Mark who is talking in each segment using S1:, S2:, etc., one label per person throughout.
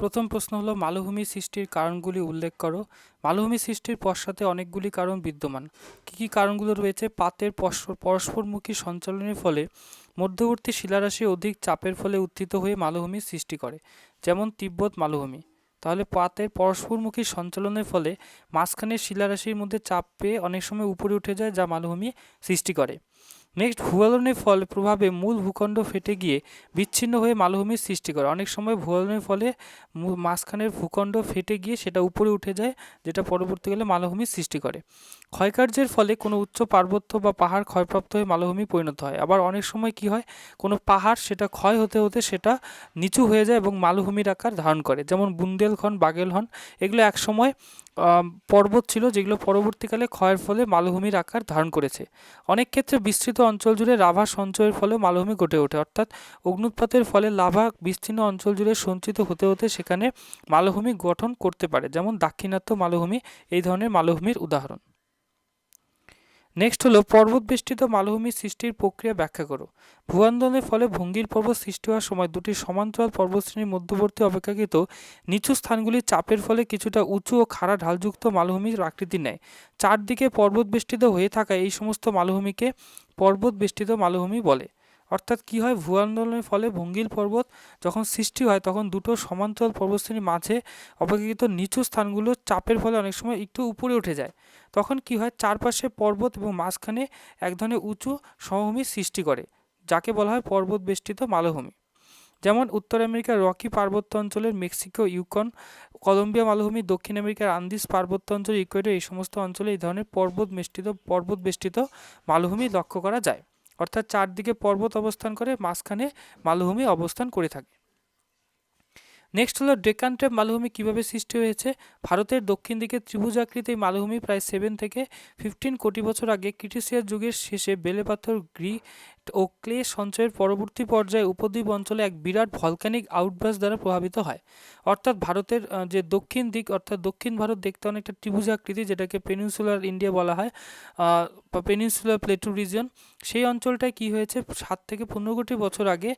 S1: প্রথম প্রশ্ন হলো মালভূমি সৃষ্টির কারণগুলি উল্লেখ করো। মালভূমি সৃষ্টির পশ্চাতে অনেকগুলি কারণ বিদ্যমান। কী কী কারণগুলো রয়েছে? পাতের পরস্পরমুখী সঞ্চালনের ফলে মধ্যবর্তী শিলারাশি অধিক চাপের ফলে উত্থিত হয়ে মালভূমির সৃষ্টি করে, যেমন তিব্বত মালভূমি। তাহলে পাতের পরস্পরমুখী সঞ্চালনের ফলে মাঝখানের শিলারাশির মধ্যে চাপ পেয়ে অনেক সময় উপরে উঠে যায়, যা মালভূমি সৃষ্টি করে। নেক্সট, ভূগোলনের ফলে প্রভাবে মূল ভূখণ্ড ফেটে গিয়ে বিচ্ছিন্ন হয়ে মালভূমির সৃষ্টি করে। অনেক সময় ভূগোলনের ফলে মাঝখানের ভূখণ্ড ফেটে গিয়ে সেটা উপরে উঠে যায়, যেটা পরবর্তীকালে মালভূমির সৃষ্টি করে। ক্ষয়কার্যের ফলে কোনো উচ্চ পার্বত্য বা পাহাড় ক্ষয়প্রাপ্ত হয়ে মালভূমি পরিণত হয়। আবার অনেক সময় কি হয়, কোনো পাহাড় সেটা ক্ষয় হতে হতে সেটা নিচু হয়ে যায় এবং মালভূমির আকার ধারণ করে, যেমন বুন্দেলখণ্ড, বাগেলহন, এগুলো একসময় পর্বত ছিল, যেগুলো পরবর্তীকালে ক্ষয়ের ফলে মালভূমির আকার ধারণ করেছে। অনেক ক্ষেত্রে বিস্তৃত অঞ্চল জুড়ে লাভা সঞ্চয়ের ফলে মালভূমি গড়ে ওঠে, অর্থাৎ অগ্নুৎপাতের ফলে লাভা বিস্তীর্ণ অঞ্চল জুড়ে সঞ্চিত হতে হতে সেখানে মালভূমি গঠন করতে পারে, যেমন দাক্ষিণাত্য মালভূমি এই ধরনের মালভূমির উদাহরণ। নেক্সট হলো পর্বত বেষ্টিত মালভূমির সৃষ্টির প্রক্রিয়া ব্যাখ্যা করো। ভূআন্দোলনের ফলে ভঙ্গির পর্বত সৃষ্টি হওয়ার সময় দুটি সমান্তরাল পর্বতশ্রেণীর মধ্যবর্তী অপেক্ষাকৃত নিচু স্থানগুলির চাপের ফলে কিছুটা উঁচু ও খাড়া ঢালযুক্ত মালভূমির আকৃতি নেয়। চারদিকে পর্বত বেষ্টিত হয়ে থাকা এই সমস্ত মালভূমিকে পর্বত বেষ্টিত মালভূমি বলে। অর্থাৎ কি হয়, ভূআন্দোলনের ফলে ভঙ্গিল পর্বত যখন সৃষ্টি হয় তখন দুটো সমান্তরাল পর্বতশ্রেণীর মাঝে অপেক্ষাকৃত নিচু স্থানগুলো চাপের ফলে অনেক সময় একটু উপরে উঠে যায়। তখন কি হয়, চারপাশে পর্বত এবং মাঝখানে এক ধরনের উঁচু সমভূমির সৃষ্টি করে, যাকে বলা হয় পর্বত বেষ্টিত মালভূমি। যেমন উত্তর আমেরিকার রকি পার্বত্য অঞ্চলের মেক্সিকো ইউকন, কলম্বিয়া মালভূমি, দক্ষিণ আমেরিকার আন্দিজ পার্বত্য অঞ্চল, ইকুয়েডর, এই সমস্ত অঞ্চলে এই ধরনের পর্বত বেষ্টিত মালভূমি লক্ষ্য করা যায়। অর্থাৎ চারদিকে পর্বত অবস্থান করে, মাঝখানে মালভূমি অবস্থান করে থাকে। নেক্সট হলো ডেকান ট্র্যাপ মালভূমি কীভাবে সৃষ্টি হয়েছে। ভারতের দক্ষিণ দিকে ত্রিভুজাকৃতি এই মালভূমি প্রায় 7 থেকে 15 কোটি বছর আগে ক্রিটেসিয়াস যুগের শেষে বেলেপাথর, গ্রিট ও ক্লে সঞ্চয়ের পরবর্তী পর্যায়ে উপদ্বীপ অঞ্চলে এক বিরাট ভলক্যানিক আউটবার্স্ট দ্বারা প্রভাবিত হয়। অর্থাৎ ভারতের যে দক্ষিণ দিক, অর্থাৎ দক্ষিণ ভারত দেখতে অনেকটা ত্রিভুজাকৃতি, যেটাকে পেনিনসুলার ইন্ডিয়া বলা হয়, পেনিনসুলার প্লেটু রিজিয়ন, সেই অঞ্চলটায় কি হয়েছে 7 থেকে 15 কোটি বছর আগে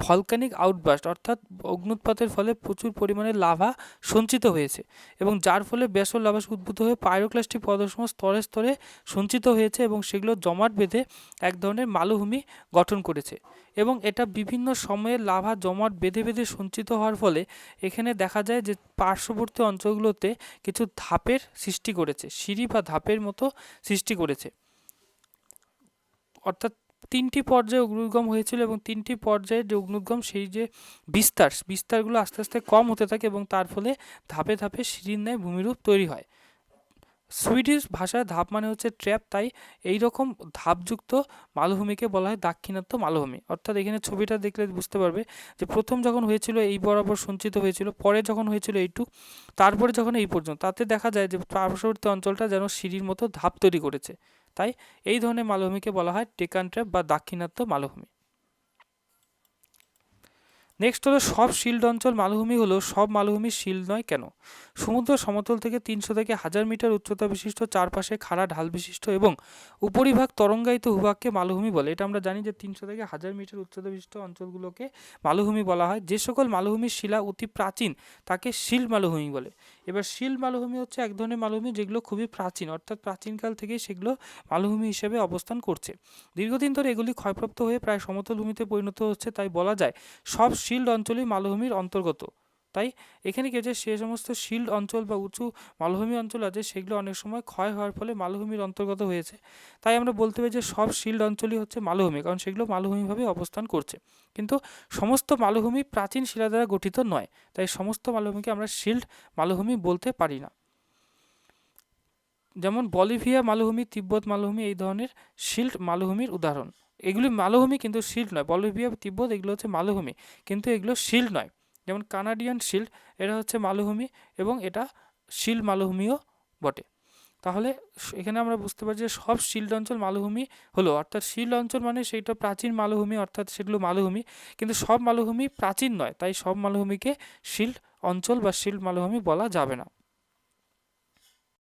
S1: ভলক্যানিক আউটবার্স্ট অর্থাৎ অগ্নুৎপাতের ফলে প্রচুর পরিমাণে লাভা সঞ্চিত হয়েছে, এবং যার ফলে ব্যাসল্ট লাভা উদ্ভূত হয়ে পাইরোক্লাস্টিক পদার্থসমূহ স্তরে স্তরে সঞ্চিত হয়েছে এবং সেগুলো জমাট বেঁধে এক ধরনের মালভূমি গঠন করেছে। এবং এটা বিভিন্ন সময়ে লাভা জমাট বেঁধে বেঁধে সঞ্চিত হওয়ার ফলে এখানে দেখা যায় যে পার্শ্ববর্তী অঞ্চলগুলোতে কিছু ধাপের সৃষ্টি করেছে, সিঁড়ি বা ধাপের মতো সৃষ্টি করেছে। অর্থাৎ 3টি পর্যায়ে অগ্নুদ্গম হয়েছিল এবং 3টি পর্যায়ে যে অগ্নুদ্গম, সেই যে বিস্তারগুলো আস্তে আস্তে কম হতে থাকে এবং তার ফলে ধাপে ধাপে সিঁড়ির ন্যায় ভূমিরূপ তৈরি হয়। সুইডিশ ভাষায় ধাপ মানে হচ্ছে ট্র্যাপ, তাই এই রকম ধাপযুক্ত মালভূমিকে বলা হয় দাক্ষিণাত্য মালভূমি। অর্থাৎ এখানে ছবিটা দেখলে বুঝতে পারবে যে প্রথম যখন হয়েছিল এই বরাবর সঞ্চিত হয়েছিল, পরে যখন হয়েছিল এইটুক, তারপরে যখন এই পর্যন্ত, তাতে দেখা যায় যে পার্শ্ববর্তী অঞ্চলটা যেন সিঁড়ির মতো ধাপ তৈরি করেছে। তাই এই ধরনের মালভূমিকে বলা হয় ডেকান ট্র্যাপ বা দাক্ষিণাত্য মালভূমি। নেক্সট হলো সব শিল্ড অঞ্চল মালভূমি হলো সব মালভূমি শিল্ড নয় কেন। সমুদ্র সমতল থেকে 300 থেকে 1000 মিটার উচ্চতা বিশিষ্ট, চারপাশে খাড়া ঢাল বিশিষ্ট এবং উপরিভাগ তরঙ্গায়িত ভূভাগকে মালভূমি বলে। এটা আমরা জানি যে 300 থেকে 1000 মিটার উচ্চতা বিশিষ্ট অঞ্চলগুলোকে মালভূমি বলা হয়। যে সকল মালভূমির শিলা অতি প্রাচীন তাকে শিল্ড মালভূমি বলে। এবার শিল্ড মালভূমি হচ্ছে এক ধরনের মালভূমি যেগুলো খুবই প্রাচীন, অর্থাৎ প্রাচীনকাল থেকেই সেগুলো মালভূমি হিসেবে অবস্থান করছে। দীর্ঘদিন ধরে এগুলি ক্ষয়প্রাপ্ত হয়ে প্রায় সমতল ভূমিতে পরিণত হচ্ছে, তাই বলা যায় সব শিল্ড অঞ্চলই মালভূমির অন্তর্গত। তাই এখানে কি যে সে সমস্ত শিল্ড অঞ্চল বা উঁচু মালভূমি অঞ্চল আছে, সেগুলো অনেক সময় ক্ষয় হওয়ার ফলে মালভূমির অন্তর্গত হয়েছে। তাই আমরা বলতে পারি যে সব শিল্ড অঞ্চলই হচ্ছে মালভূমি, কারণ সেগুলো মালভূমিভাবে অবস্থান করছে। কিন্তু সমস্ত মালভূমি প্রাচীন শিলা দ্বারা গঠিত নয়, তাই সমস্ত মালভূমিকে আমরা শিল্ড মালভূমি বলতে পারি না। যেমন বলিভিয়া মালভূমি, তিব্বত মালভূমি এই ধরনের শিল্ড মালভূমির উদাহরণ। এগুলি মালভূমি কিন্তু শিল্ড নয়। বলিভিয়া, তিব্বত এগুলো হচ্ছে মালভূমি, কিন্তু এগুলো শিল্ড নয়। যেমন কানাডিয়ান শিল্ড, এটা হচ্ছে মালভূমি এবং এটা শিল্ড মালভূমিও বটে। তাহলে এখানে আমরা বুঝতে পারছি যে সব শিল্ড অঞ্চল মালভূমি হলো, অর্থাৎ শিল্ড অঞ্চল মানে সেইটা প্রাচীন মালভূমি, অর্থাৎ সেগুলো মালভূমি, কিন্তু সব মালভূমি প্রাচীন নয়, তাই সব মালভূমিকে শিল্ড অঞ্চল বা শিল্ড মালভূমি বলা যাবে না।